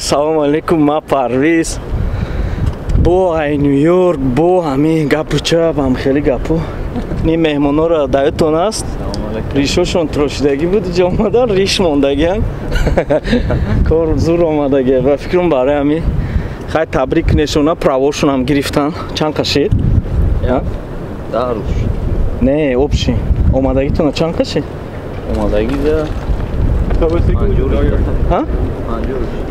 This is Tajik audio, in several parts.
салом алейкум, ма Парвиз. Бо ай Нью-Йорк, бо ҳамин гапу чап, ҳам хеле гапу. Ни меҳмонора даётон аст? Ришошон трошидагӣ буд, иҷо омадан риш мондагиам. Кор зур омадагия. Ба фикрам барои ҳамин хай табрик нешона правошонам гирифтан. Чанд қашид? Даруш. Не, общий. Омадагитона чанд қашид? Омадагида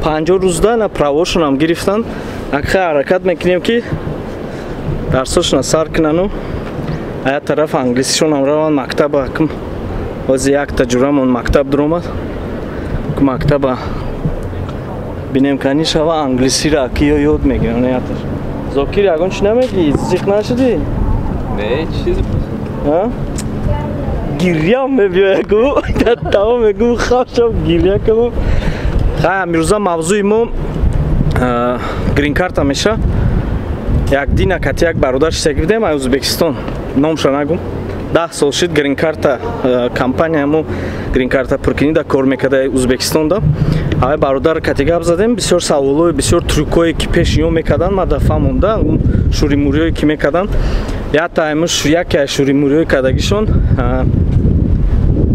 50 рӯзда на правошонам гирифтан. Акха ҳаракат мекунем ки дарсошона сар кунану ая тараф англисишонам раван мактаба кум ози як таҷурамон мактаб дуромад ку мактаба бинем кани шава англисира ки ёд мегирам яташ зокир ягон чи намеги зиқ нашуди не чиз гирьям мебиягу тамом мегу хавшам гирья кам ха амирӯза мавзӯи мо грин карта меша як дина кати як бародар шисаги бидем ай Узбекистон номша нагум 10 сол шид грин карта компания мо грин карта пуркинида кор мекарда Узбекистонда ай бародар кати гап задем бисёр саволои бисёр трюкое ки пеш ё мекардан ма дафамонда шуримуриёе ки мекардан ята аймуш яке шуримуриёи кардагишон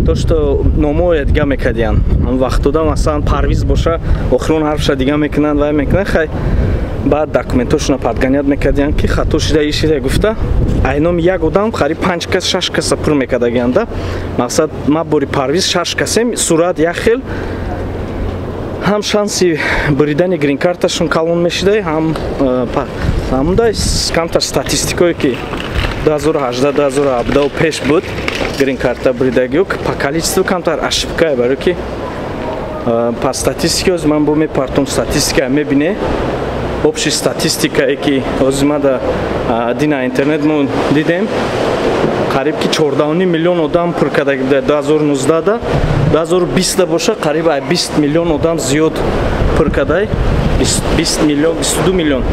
то что номоя дига мекардиян вақтода масалан Парвиз боша охирон ҳарфша дига мекунанд вай мекунанд хай баъд документошона падганят мекардиян ки хато шида ишида гуфта айном як одам қариб 5 кас 6 каса пур мекардагианда мақсад ма бори Парвиз 6 касем сурат як хел ҳам шанси буридани грин карташон калон мешида ҳамда камтар статистикое ки 2018-2017 пеш буд грин карта буридагиё по количеству камтар ошибка барои ки по статистике оз ман бо мепартом статистика мебине общий статистика ки оз мада дина интернет мо дидем қариб ки 14 миллион одам пур кардаги буда 2019 да 2020 боша қариб 20 миллион одам зиёд пур кардай 20 миллион 22 миллион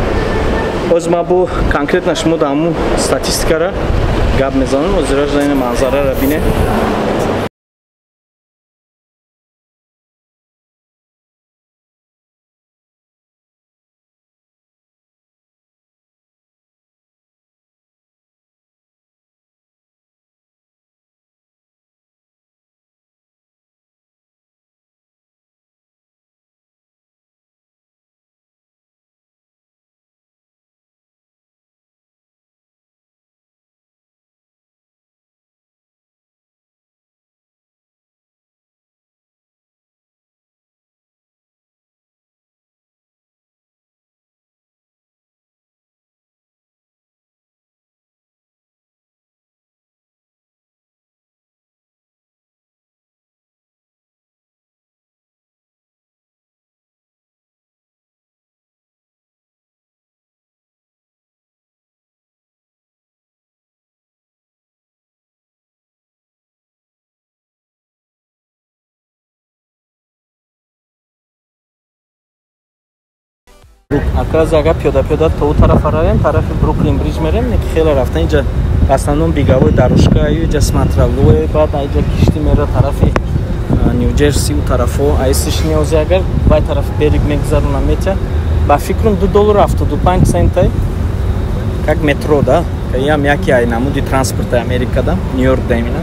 оз ма бо конкретно шумо да ҳамун статистикара гап мезанам озира ҷаина манзарара бине Ака зага пиёда то тарафа равем тарафи Бруклин бридж мерем не ки хеле рафтан инҷа в основном беговой дорожка инҷа смотровое баъд инҷа кишти мера тарафи Нью-Джерси у тарафо айсиш неози агар вай тарафи берег мегзаронам метя ба фикрам $2.75 как метро да ям яке ай намуди транспорти Америкада Нью-Йорк да имена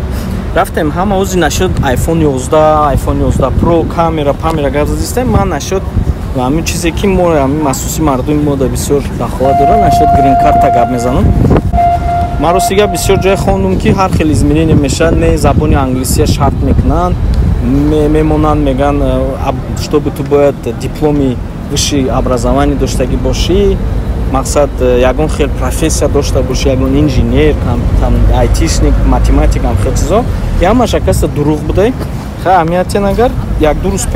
рафтем ҳама ози нашуд iPhone 11 iPhone 11 Pro камера гап задистем ман нашуд ва ҳамин чизе ки мо ҳамин махсуси мардуми мода бисёр дахолат дора нашуд грин карта гап мезанам маро сега бисёр ҷоя хондум ки ҳар хел изменение мешавад не забони англисия шарт мекунанд мемонанд меган чтобы ту бояд дипломи высши образование доштагӣ бошӣ мақсад ягон хел профессия дошта бошӣ ягон инженер там айтишник математик ам хел чизо ҳамаш акаса дурӯғ будай ха аҳамиятен агар як ду рӯз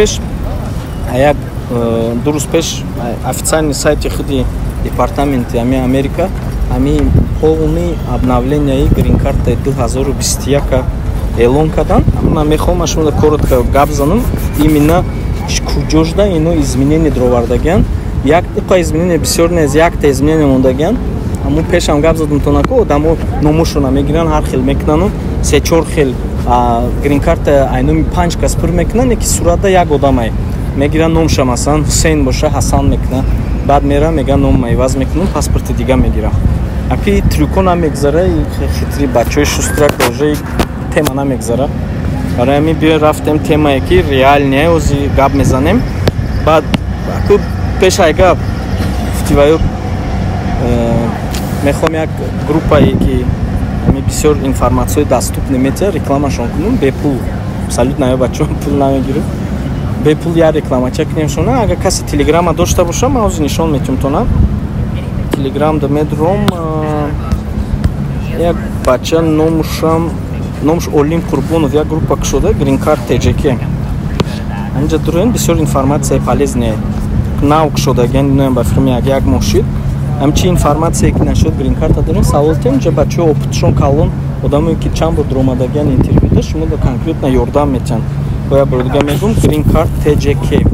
пеш официальный сайти худи департаменти ами Америка ами полный обновление грин карта 2021 эълон кардан ман мехоҳам шумо коротко гап занам именно куҷошда ино изменение дровардагиан як иқа изменение бисёр нез якта изменение мондагиан аммо пешам гап задам то нако одамо номошона мегиран ҳар хел мекунану 3-4 хел грин карта айноми 5 кас пур мекунанд ки суратда як одамай мегира номша масалан Ҳусейн боша Ҳасан мекуна, баъд мера мега нома иваз мекунам, паспорти дига мегира. Аки трюко намегзара, хитри бачаҳои шустрак божаи тема намегзара. Барои ҳамин биёй рафтем темае ки реалния ози гап мезанем. Баъд аку пеш ай гап фтиваю мехоҳам як группае ки ҳамин бисёр информатсияи даступне метия рекламашон кунам бепул. Абсолютно ё бачаҳо пул намегирам. Бепул як рекламача кунем шона. Агар каси телеграма дошта боша, ман ози нишон метиҳам тона. Телеграмда медуром як бача номш Олим Курбонов, як группа кушода Green Card TJK. Ҳаминҷа дурем бисёр информатсияи полезне нав кушодаген нӯем ба фирми як моҳ шуд. Ҳамчи информатсие ки нашуд Green Card дорем савол тем ҷа бачаҳо опытшон калон одаме ки чанд бор дуромадаген интервью дошт шумо да конкретно ёрдам метиҳанд. Бо як бор дига мегӯм Green Card TJK.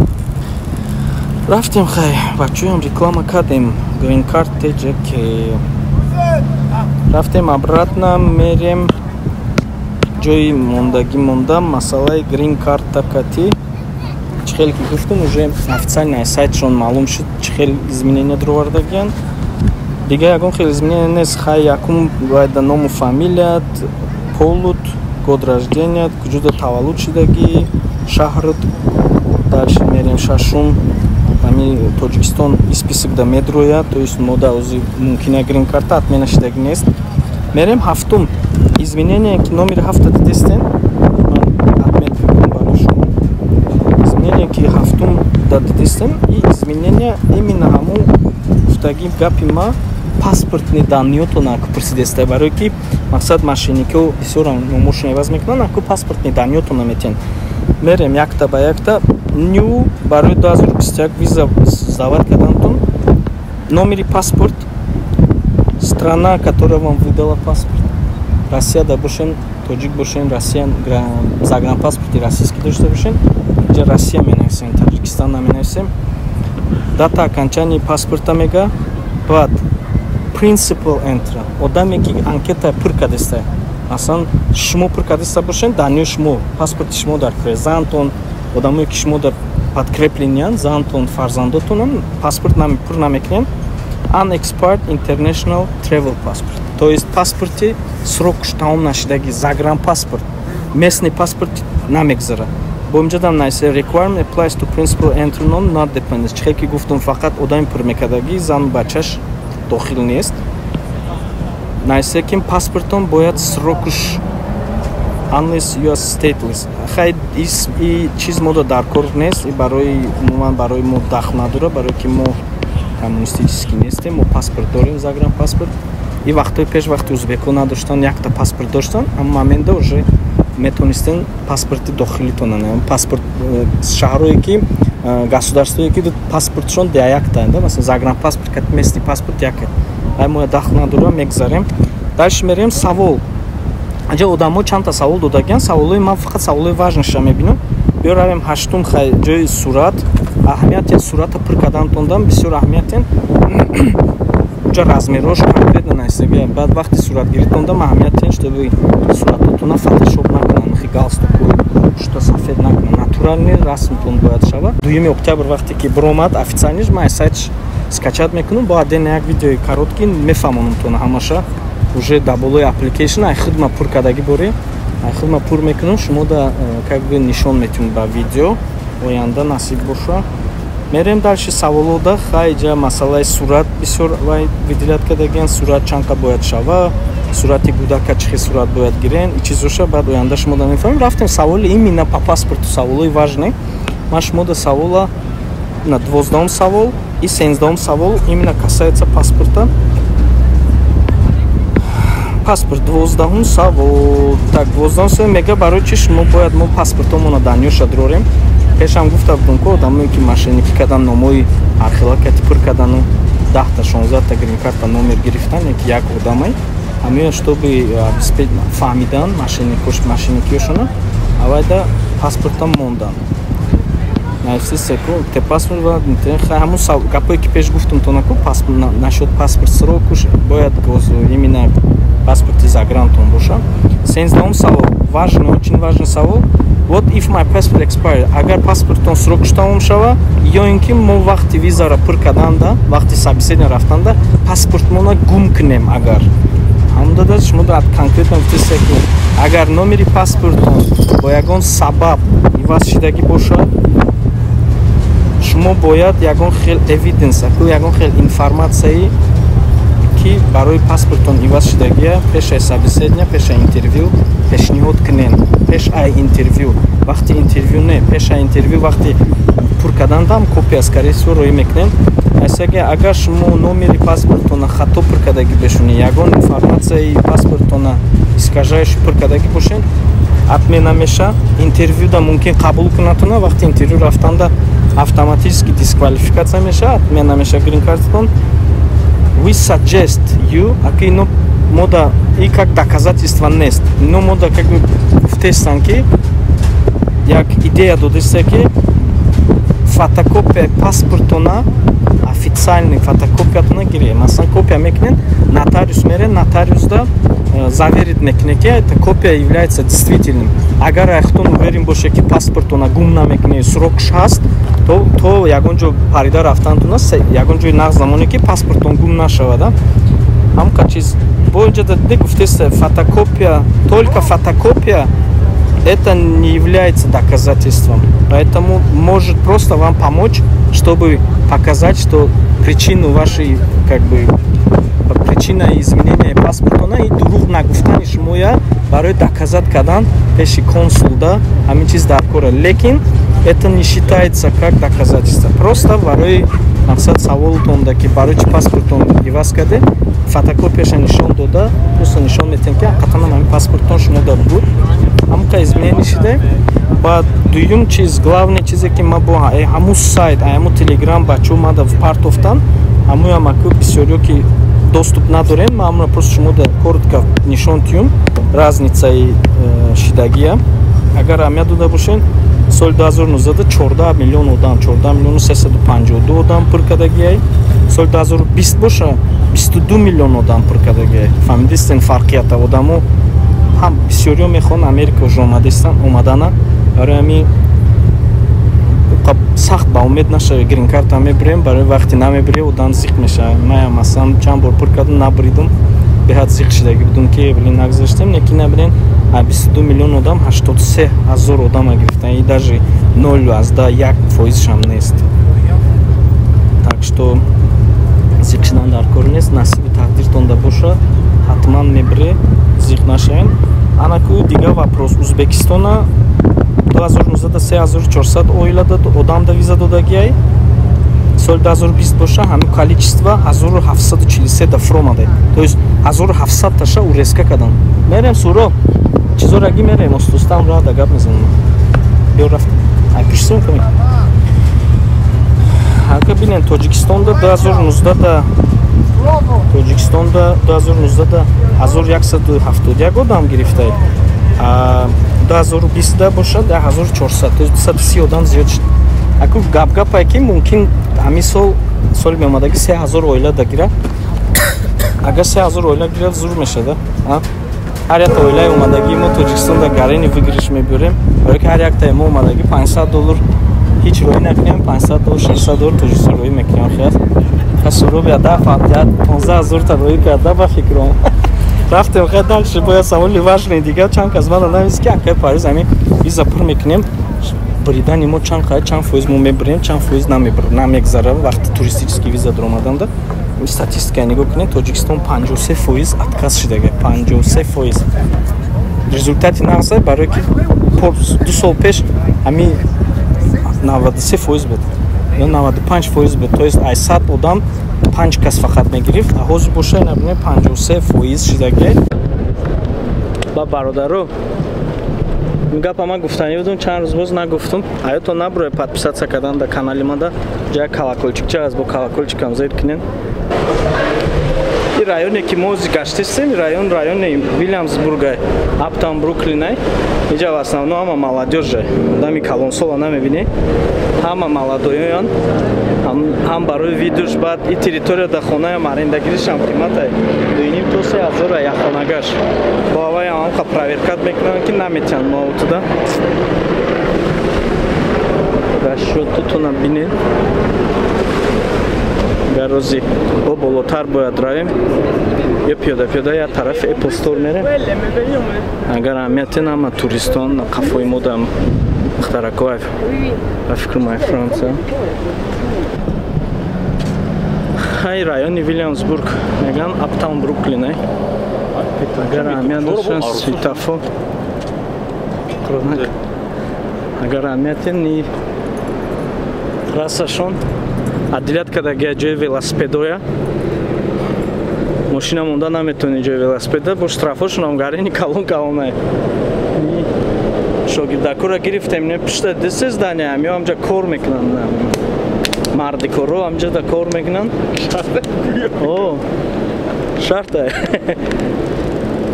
Рафтем хай бачаҳоям реклама кардем Green Card TJK. Рафтем обратно мерем ҷои мондагӣ мондам масъалаи Green Card такати чӣ хеле ки гуфтам уже официально аз сайтшон маълум шуд чӣ хеле изменения дуровардагиянд. Дига ягон хеле изменения нест. Хай якум бояд ному фамилият, полут, год рожденият, куҷода таваллуд шудагӣ, шаҳрат. Дальше мерем шашум ҳамин Тоҷикистон список да медрояд, то есть мо да ози мумкина Green Card отмена шудагӣ нест. Мерем ҳафтум изменение ки номери 7 дидестен ман отмет мекунам барои шумо. Изменение ки ҳафтум да дидестен и изменение именно ҳамун гуфтагӣ гапи ма паспортни даниётона ку пурсидеста барои ки мақсад мошенникиҳо бисёр номошон иваз мекунанд аку паспортни даниётона метиҳанд. Мерем якта ба якта ню барои 2021 виза завод кардантон номери паспорт страна, которая вам выдала паспорт. Россия да бошен, тоҷик бошен, Россия загранпаспорти российский дошта бошен. Инҷа Россия менависем, Таҷикистон наменависем. Дата окончания паспорта мега. Баъд principal entry. Одаме ки анкета пур кардеста. Масалан, шумо пур кардеста бошен, даниё шумо, паспорти шумо дар презантон, одамое ки шумо дар подкреплениан, зантон, фарзандотонам паспорт пур намекунем. Unexpired International Travel Passport. То есть паспорти срокш тамом нашидаги загранпаспорт. Местный паспорт намегзара. Бо инҷа дам найсе requirement applies to principal entry not dependents. Чӣ ки гуфтам фақат одами пур мекардаги зан бачаш дохил нест. Найсе ки паспортон бояд срокш unless you are stateless. Хай и чиз мода даркор нест и барои умуман барои мо дахл надора, барои ки мо коммунистически нестем, мо паспорт дорем, загранпаспорт. И вақтои пеш вақти узбеко надоштан якта паспорт доштан, ама моменда уже метонистен паспорти дохилитона не, паспорт шаҳрое ки государствое ки паспортшон де якта, да, масалан загранпаспорт ки местни паспорт яке. Ай мо дахл надора мегзарем. Дальше мерем савол. Аҷа одамо чандта савол додагиян, саволои ман фақат саволои важнеша мебинам. Биёравем ҳаштум хай ҷои сурат. Аҳамияти сурата пур кардантондам бисёр аҳамиятен. Ҷа размерош конкретно найсага. Баъд вақти суратгиритондам аҳамиятен, чтобы суратотона фотошоп накунанд, хи галстуку шута сафед накунанд. Натурални расмтон бояд шава. 2 октябр вақте ки биромад официалниш ман сайт скачат мекунам, бо аден як видеои коротки мефаҳмонам тона ҳамаша. Уже да болои application ай хидма пур кардаги боре. Ай хидма пур мекунам, шумо да как бы нишон метунед ба видео. Оянда насиб боша. Мерем дальше саволода хайҷа масъалаи сурат бисёр вай выделят кардагиян, сурат чандта бояд шава, сурати кӯдака чӣ хел сурат бояд гирен, и чизоша баъд оянда шумо да мефаҳмем. Рафтем саволи именно по паспорту саволои важне. Ман шумо да савола на 12 савол и 17 савол именно касается паспорта. Паспорт 12 савол. Так 12 савол мега барои чи шумо бояд мо паспортомона даниёша дорем. Пешам гуфта будам ки одамое ки мошенники кардан номои архилакати пур кардану 10-16 Green Card номер гирифтан яки як одамай ҳамея чтобы фаҳмидан мошенникиёшона авайда паспортам мондан навсисеку те паспорт ва ҳамун гапое ки пеш гуфтам тонаку паспорт нашуд паспорт срокуш бояд именно паспорти загрантон боша. 17 савол важный, очень важный савол. what if my passport expired? Агар паспортон срокш тамом шава, ё ин ки мо вақти визаро пур карданда, вақти собеседование рафтанда паспортмона гум кунем агар. Ҳамда да шумо да конкретно гуфтед ки агар номери паспортон бо ягон сабаб иваз шидаги бошад, шумо бояд ягон хел evidence, ягон хел информатсияи ки барои паспортон иваз шидагия пешаи собеседование, пешаи интервью пешниҳод кунен. Пешаи интервью, вақти интервью не, пешаи интервью вақти пур кардандам копия скорее всего роӣ мекунем. Агар шумо номери паспортона хато пур кардаги бешунед, ягон информатсияи паспортона искажаиш пур кардаги бошед, отмена меша, интервюда мумкин қабул кунатона, вақти интервью рафтанда автоматически дисквалификация меша, отмена меша green card-тон. We suggest you, аки ино мода и как доказательство нест, но мода как бы в тестанки, як идея додесе ки фотокопия паспортона официальный фотокопиятона гире, масалан копия мекунен, нотариус мере, нотариус да заверит мекуне ки эта копия является действительным. Агар ахтон уверен боше ки паспортона гум намекуне, срокш ҳаст, то ягон ҷо парида рафтантуна, ягон ҷои нағз замоне ки паспортон гум нашавада. Ҳамка чиз боинҷа да гуфтеста фотокопия, только фотокопия это не является доказательством. Поэтому может просто вам помочь, чтобы показать, что причину вашей, как бы, причина изменения паспорта и друг нагуфтани шумоя барои доказать кадан пеши консулда ҳамин чиз даркора. Лекин это не считается как доказательство. Просто барои мақсад саволтонда ки барои чи паспортон иваз карде, фотокопияша нишон дода, просто нишон метен ки қатана ҳамин паспортон шумо да буд. Ҳамка изменение шиде. Ба дуюм чиз, главный чизе ки ма бо ҳамун сайт, ҳамун телеграм бачо мада в партофтан, ҳамуям аку бисёриё ки доступ надорем, ма ҳамуна просто шумо да коротко нишон тиюм разницаи шидагия. Агар ҳамия дода бошен, соли 2019 14 миллион одам, 14 миллион 352 одам пур кардагияй, соли 2020 боша 22 миллион одам пур кардагияй. Фаҳмидистен фарқията одамо ҳам бисёриё мехоҳанд Америка уж омадана, барои ҳамин сахт ба умед нашавед грин карта мебирем, барои вақти намебире одам зиқ мешавад. Маям масалан чанд бор пур кардам набридум, беҳад зиқ шидаги будум ки блин нагзаштем, лекин набирен 22 миллион одам 83 000 одама гирифтан, и даже 0,1% нест. Так что зиқ шидан дар кор нест, насиби тақдиртон да боша, ҳатман мебире, зиқ нашавен. Анаку дига вопрос, Узбекистона 2019 3400 оила одам да виза додагияй, соли 2020 боша ҳамин количество 1743 да фромаде, то есть 1700 таша урезка кардан. Мерем суро чизор аги мерем остустам ра да гап мезанам. Бё рафтам. Ай пишсем ками. Ака бинен Тоҷикистонда 2019 да 1171 одам гирифтаи. 2020 да бошад 1400, то есть 230 одам зиёд шуд. Аку гап-гапае ки мумкин ҳамин соли меомадаги 3000 оила да гира. Агар 3000 оила гира зур мешада. Ҳар як оилаи омадаги мо Тоҷикистон да гарени выигрыш мебирем, барои ки ҳар яктаи мо омадаги $500 ҳеҷ роҳӣ накунем, $500 $600 Тоҷикистон роҳӣ мекунем. Хасуро биада фатиҳат 15000 та роҳӣ карда ба фикрам. Рафтем хай дальше, боя саволи важный дига, чанд аз мана навис ки акай Париз ҳамин виза пур мекунем. Бридани мо чанд фоиз мо мебирем, чанд фоиз намегзарад вақти туристический виза даромаданда. Статистикаи нигоҳ кунем, Тоҷикистон 53% отказ шидага, 53%. Результати нағзай барои ки 2 сол пеш ҳамин 93% буд, ё 95% буд, то есть ай 100 одам 5 кас фақат мегирифт, а ҳозир боша набинем 53% шидагияй. Ба бародару гапа ман гуфтани будум, чанд рӯз боз нагуфтум. Аёто набуроя подписаться кардан да канали ман да ҷая колокольчикча аст, бо колокольчикам зер кунен. И районе ки мо гаштистем, райони Вильямсбурга, Аптаун, Бруклинай. Иҷа в основном ҳама молодёжа, одами калонсола намебинӣ. Ҳама молодоён, ҳам барои видуш, баъд и территорияда хонаям арендагиришам қиматай 2,5 то 3000 як хонагаш. Бо аввалам ҳамқа проверкат мекунам ки наметиҳанд мо туда. расчётутона бинед. Гарози бо болотар бояд равем. Я пиёда я тарафи Apple Store мерем. Агар аҳамияте нама туристон қафои модам Мухтаракоев. Ба фикр май Франция. Ҳай райони Вильямсбург меган Аптаун Бруклин ай. Агар аҳамият дошта светофор. Агар аҳамияте ни расашон адилят кардаги ҷои велосипедоя. Машина монда наметавони ҷои велосипеда бо штрафошонам гарини калон-калонай. Шогирдакора гирифтем не пишта десе здания ами амҷа кор мекунанд. Марди корро амҷада кор мекунанд. О. Шарта.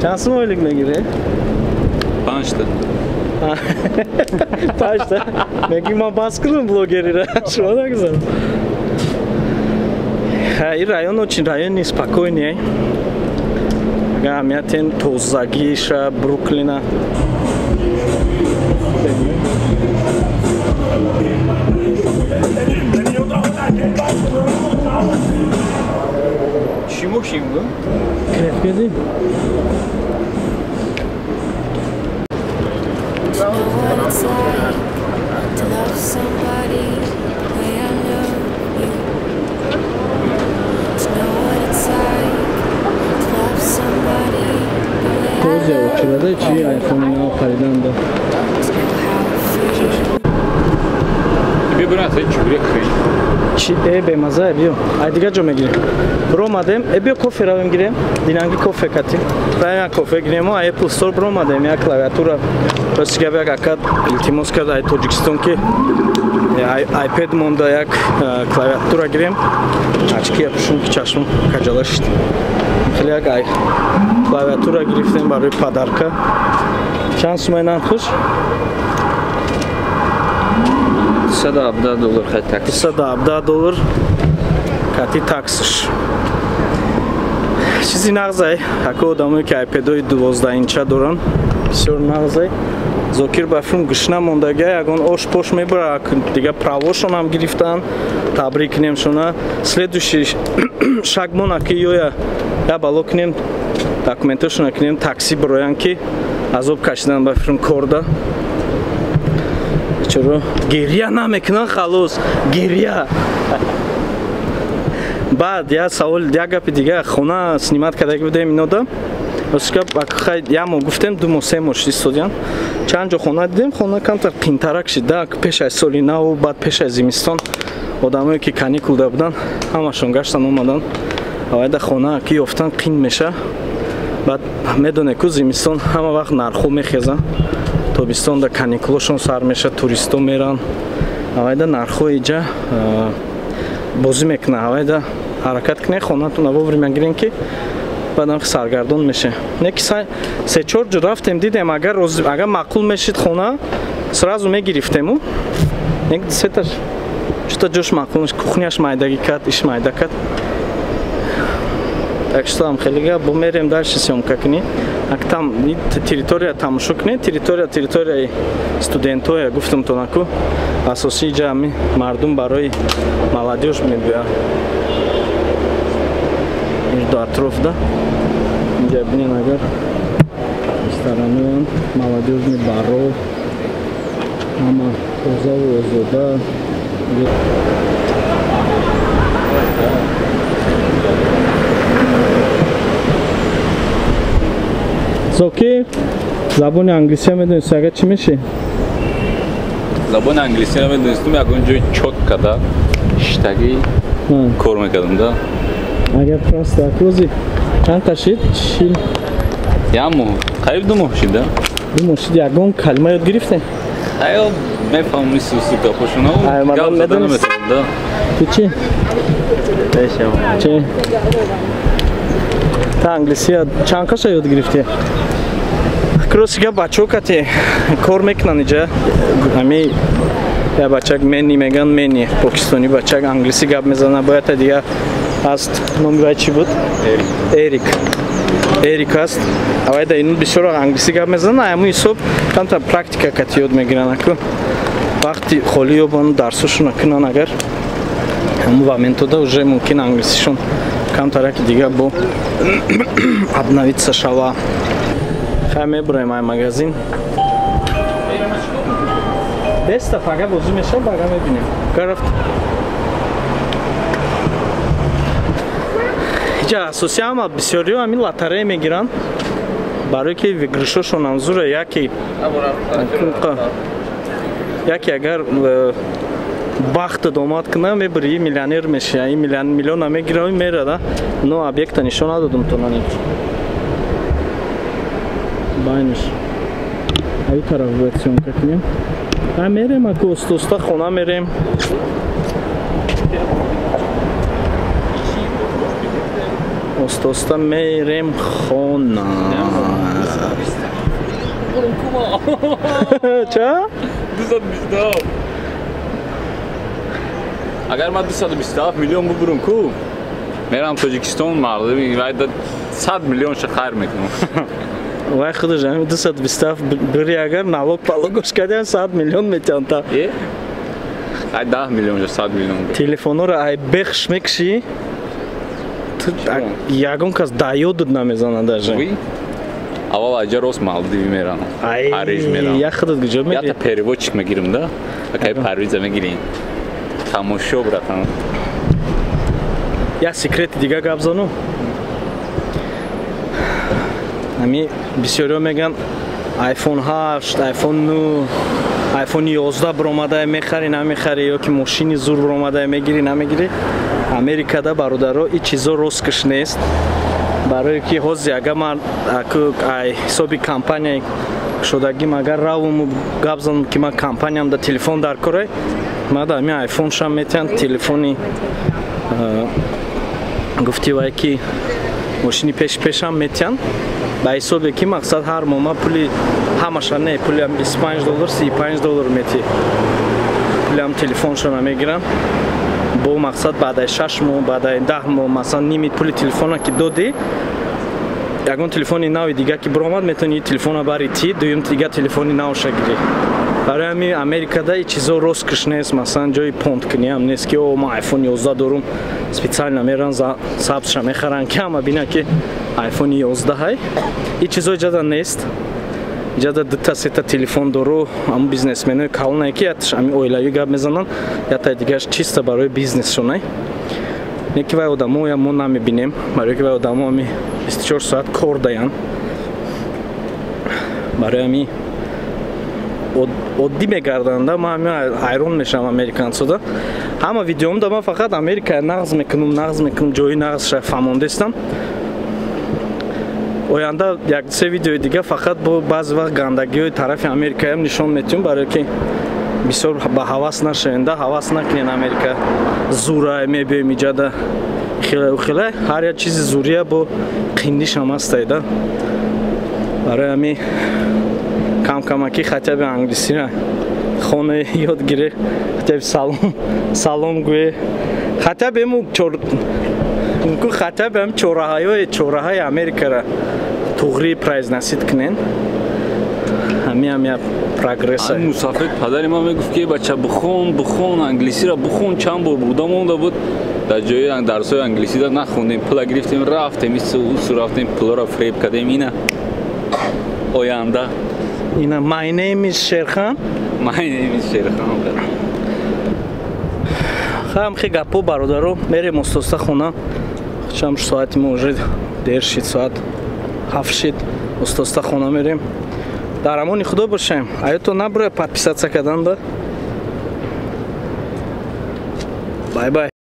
Чанд сум ойлик мегире? 5 та. 5 та. Меги ма бас кунам блогерира. Шумо нагзам. Ин район очень райони спокойный. Аҳамиятен тозагиша Бруклина. Чему шимгу? Крепкий. Козя учила, чьи айфон хариданда. Тебе брат, чебурек хрень. Чи бемаза биё. Ай дига ҷо мегирем. Бромадем, биё кофе равем гирем. Динанги кофе катим. Рая кофе гирем, ай Apple Store бромадем, я клавиатура. Ростигав як акад илтимос кард ай Тоҷикистон ки iPad монда як клавиатура гирем. Очки я пушум ки чашмам каҷала шид. Хеле як ай клавиатура гирифтем барои падарка. Чанд сумай нархш? $117 хай такс. $117 кати таксш. Чизи нағзай, ако одамое ки iPad-ои 12-инча доран, бисёр нағзай. Зокир ба филм гушна мондаги ягон ош-пош мебара, дига правошонам гирифтан, табрик немшона. Следующий шаг мона ки ёя я бало кинем документошона кинем такси броян ки азоб кашидан ба филм корда. Чоро гирия намекунан халос, гирия. Баъд я савол як гапи дига хона снимат кардаги будем инода. Осика хай я мо гуфтем 2 мо 3 мо шид студиян. Чанд ҷо хона дидем, хона камтар қинтарак шида, пеш аз соли наву, баъд пеш аз зимистон одамое ки каникулда будан, ҳамашон гаштан омадан. Авайда хона ки ёфтан қин меша. Баъд медоне ку зимистон ҳама вақт нархҳо мехеза. Тобистон да каникулошон сар меша, туристо меран. Авайда нархҳо иҷа бозӣ мекунад. Авайда ҳаракат кунед, хонатона вовремя гирен ки баъдам саргардон меше. Не ки 3-4 ҷо рафтем дидем, агар маъқул мешид хона, сразу мегирифтему. Не сеташ чута ҷош маъқул мешид, кухняш майдаги кад, иш майда кад. Так что там хелига бо мерем дальше съемка кунӣ. Ак там территория тамошо кунед, территорияи студентоя гуфтам тонаку. Асосии ҷамъи мардум барои молодёж мебиёяд. Между атрофда. Инҷа бинен агар рестораноян, молодёжный баро. Ҳама тозаву озода. Зокир, забони англисия медонисти, агар чӣ меши? Забони англисия медонистум, ягон ҷои чоткада штаги кор мекардам да. Агар просто акрози чанд та шид? Я моҳ, қариб 2 моҳ шид да. 2 моҳ шид, ягон калима ёд гирифте? Аё мефаҳмам сусу гапошона, гап зада наметавонам да. Ту чӣ? Чӣ? Та англисия чанд каша ёд гирифте? Кросига бачо кате кор мекунанд иҷа. Ами я бачак мени меган мени, покистони бачак англиси гап мезана, бояд дига аст. Номи вай чӣ буд? Эрик. Эрик аст. Авайда ину бисёр англиси гап мезана, аму ҳисоб камтар практика кати ёд мегиранд аку. вақти холӣ ёбон дарсошуна кунан агар ҳамун моментода уже мумкин англисишон камтараки дига бо обновиться шава. Хай мебурем ай магазин. Беста фага бозӣ меша бага мебинем. Гарафт. Иҷа асоси ама бисёриҳо ҳамин лотарея мегиранд. Барои ки выигрышошон манзуре яке агар бахт домад кунад мебури миллионер меши, миллион мегира мера да. Но объекта нишон надодум то на ник. Байниш. Ай тараф версионка кунем. А мерем ако оста хона мерем. Оста мерем хона. Ча? 227. Агар ман 227 миллион бубурам ку мерам Тоҷикистон мардами вайда 100 миллион ша хайр мекунам. Вай худаш ҳамин 227 бири агар налог палогош кардем 100 миллион метиҳан та. Ай 10 миллион ша 100 миллион. Телефонро ай бехш мекши. Ягон кас даёд намезанад даже. Аввал аҷа рост Малдиви мерам. Париж мерам. Я худат куҷо мери? Я та переводчик мегирам да. Акай парвиза мегирем. Тамошо братан. Я секрети дига гап зану. Ами бисёриҳо меган iPhone 8, iPhone 9, iPhone 11 бромадай мехари намехари ёки мошини зур бромадай мегири намегири. Америкада бародаро ин чизо росткаш нест. Барои ки ҳозир агар ман ҳисоби компания шудагим агар равум гап занам ки ман компаниямда телефон дар кора ман да ҳамин iPhone шам метиҳанд телефони гуфтивай ки мошини пешам метиҳанд ба ҳисобе ки мақсад ҳар моҳ ман пули ҳамаша не пули $25 $35 мети пулиам телефоншона мегирам бо мақсад баъдаи 6 моҳ баъдаи 10 моҳ масалан нимит пули телефона ки доди ягон телефони нави дига ки биромад метавони телефона бари ти дуюм дига телефони навша гирӣ. Барои ҳамин Америкада ин чизо росткаш нест. Масалан ҷои понт куниам нест ки о ман iPhone 11 дорум специально меран сабзша мехаран ки ама бина ки iPhone 11 ҳай ин чизо иҷада нест. Иҷада дута сета телефон дору ҳамун бизнесменои калонае ки ҳамин оилавӣ гап мезананд ятаи дигаш чиста барои бизнесшонай не ки вай одамо я мо намебинем барои ки вай одамо ҳами 24 соат кор даянд барои ҳамин оддӣ мегарданда ман ҳамин ҳайрон мешавам американцода ҳама видеомда ман фақат Америка нағз мекунам ҷои нағзша фаҳмондестам оянда як се видеои дига фақат бо баъзе вақт гандагиҳои тарафи Америкаям нишон метиҳем барои ки бисёр ба ҳавас нашавенда ҳавас накунед Америка зура мебиёем иҷада хеле ҳар як чизи зурия бо қиндиш ҳам ҳастайда барои ҳамин камакӣ хатяби англисира хона ёд гире хатяби салом гӯе хатяби ҳам чораҳаи Америкара туғри произносит кунен ҳамин як прогресс мусафир падари ман мегуфт ки бача бухон англисиро бухон чанд бор буда монда буд дар ҷои дарсҳои англисида нахондем пула гирифтем рафтем усу рафтем пуларо фреб кардем ина оянда ина my name is Шерхан хам хе гапо бародаро мерем остоста хона чам соати мо уже дер шид соат 7 шид остоста хона мерем дар амони худо бошем аёто набура подписаться кардан да бай бай.